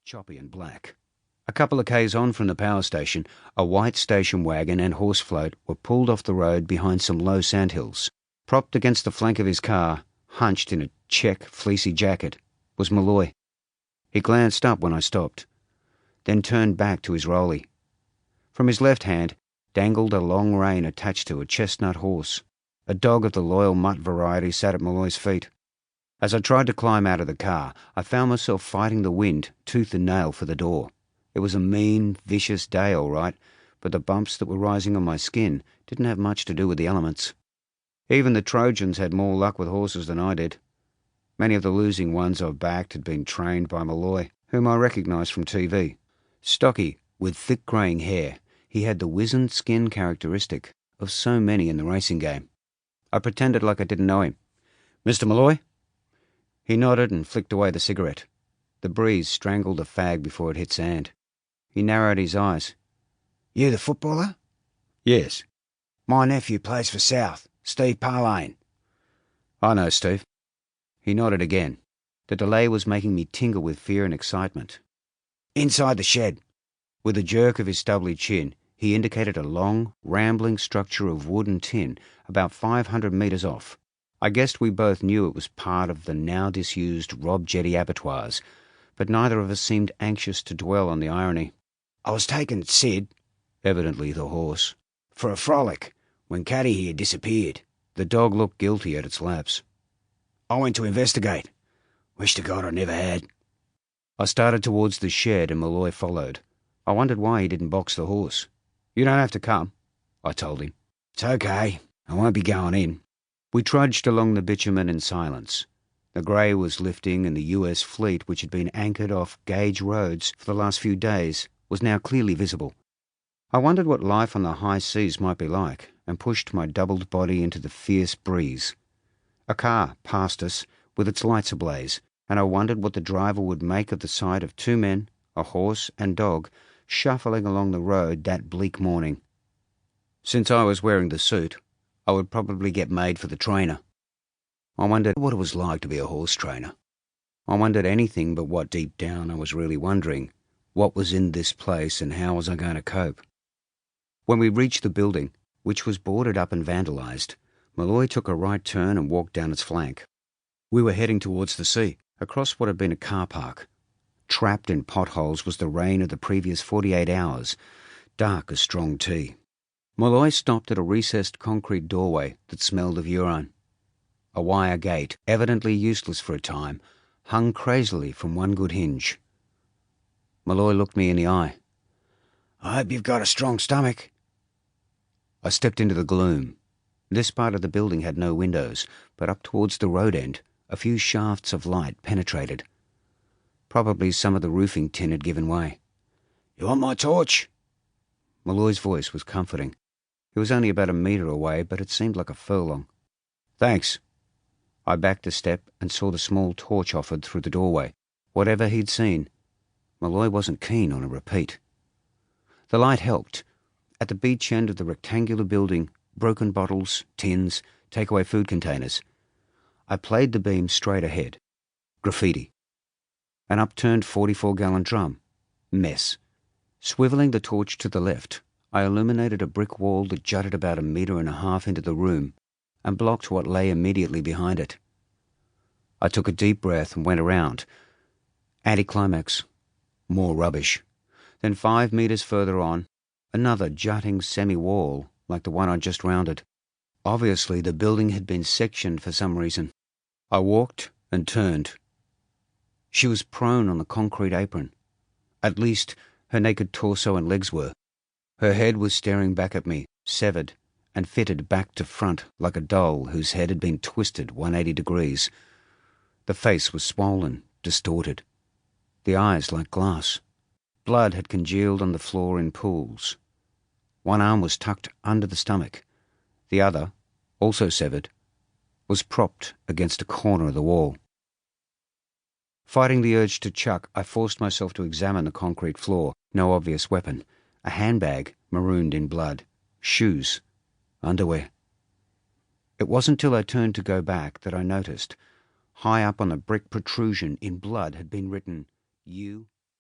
choppy and black. A couple of k's on from the power station, a white station wagon and horse float were pulled off the road behind some low sandhills. Propped against the flank of his car, hunched in a check fleecy jacket, was Malloy. He glanced up when I stopped, then turned back to his rollie. From his left hand dangled a long rein attached to a chestnut horse. A dog of the loyal mutt variety sat at Malloy's feet. As I tried to climb out of the car, I found myself fighting the wind tooth and nail for the door. It was a mean, vicious day, all right, but the bumps that were rising on my skin didn't have much to do with the elements. Even the Trojans had more luck with horses than I did. Many of the losing ones I've backed had been trained by Malloy, whom I recognised from TV. Stocky, with thick greying hair, he had the wizened skin characteristic of so many in the racing game. I pretended like I didn't know him. "Mr. Malloy?" He nodded and flicked away the cigarette. The breeze strangled the fag before it hit sand. He narrowed his eyes. "You the footballer?" "Yes." "My nephew plays for South, Steve Parlane." "I know Steve." He nodded again. The delay was making me tingle with fear and excitement. "Inside the shed." With a jerk of his stubbly chin, he indicated a long, rambling structure of wood and tin about 500 metres off. I guessed we both knew it was part of the now disused Rob Jetty abattoirs, but neither of us seemed anxious to dwell on the irony. "I was taking Sid," evidently the horse, "for a frolic when Caddy here disappeared." The dog looked guilty at its lapse. "I went to investigate. Wish to God I never had." I started towards the shed and Malloy followed. I wondered why he didn't box the horse. "You don't have to come," I told him. "It's okay. I won't be going in." We trudged along the bitumen in silence. The grey was lifting and the US fleet, which had been anchored off gauge roads for the last few days, was now clearly visible. I wondered what life on the high seas might be like, and pushed my doubled body into the fierce breeze. A car passed us, with its lights ablaze, and I wondered what the driver would make of the sight of two men, a horse and dog, shuffling along the road that bleak morning. Since I was wearing the suit, I would probably get made for the trainer. I wondered what it was like to be a horse trainer. I wondered anything but what deep down I was really wondering. What was in this place and how was I going to cope? When we reached the building, which was boarded up and vandalised, Malloy took a right turn and walked down its flank. We were heading towards the sea, across what had been a car park. Trapped in potholes was the rain of the previous 48 hours, dark as strong tea. Malloy stopped at a recessed concrete doorway that smelled of urine. A wire gate, evidently useless for a time, hung crazily from one good hinge. Malloy looked me in the eye. "I hope you've got a strong stomach." I stepped into the gloom. This part of the building had no windows, but up towards the road end, a few shafts of light penetrated. Probably some of the roofing tin had given way. "You want my torch?" Malloy's voice was comforting. He was only about a metre away, but it seemed like a furlong. "Thanks." I backed a step and saw the small torch offered through the doorway. Whatever he'd seen, Malloy wasn't keen on a repeat. The light helped. At the beach end of the rectangular building, broken bottles, tins, takeaway food containers. I played the beam straight ahead. Graffiti. An upturned 44-gallon drum. Mess. Swivelling the torch to the left, I illuminated a brick wall that jutted about 1.5 meters into the room and blocked what lay immediately behind it. I took a deep breath and went around. Anticlimax. More rubbish. Then 5 meters further on, another jutting semi-wall like the one I'd just rounded. Obviously the building had been sectioned for some reason. I walked and turned. She was prone on the concrete apron. At least her naked torso and legs were. Her head was staring back at me, severed, and fitted back to front like a doll whose head had been twisted 180 degrees. The face was swollen, distorted. The eyes like glass. Blood had congealed on the floor in pools. One arm was tucked under the stomach. The other, also severed, was propped against a corner of the wall. Fighting the urge to chuck, I forced myself to examine the concrete floor. No obvious weapon. A handbag marooned in blood. Shoes. Underwear. It wasn't till I turned to go back that I noticed. High up on the brick protrusion in blood had been written, "You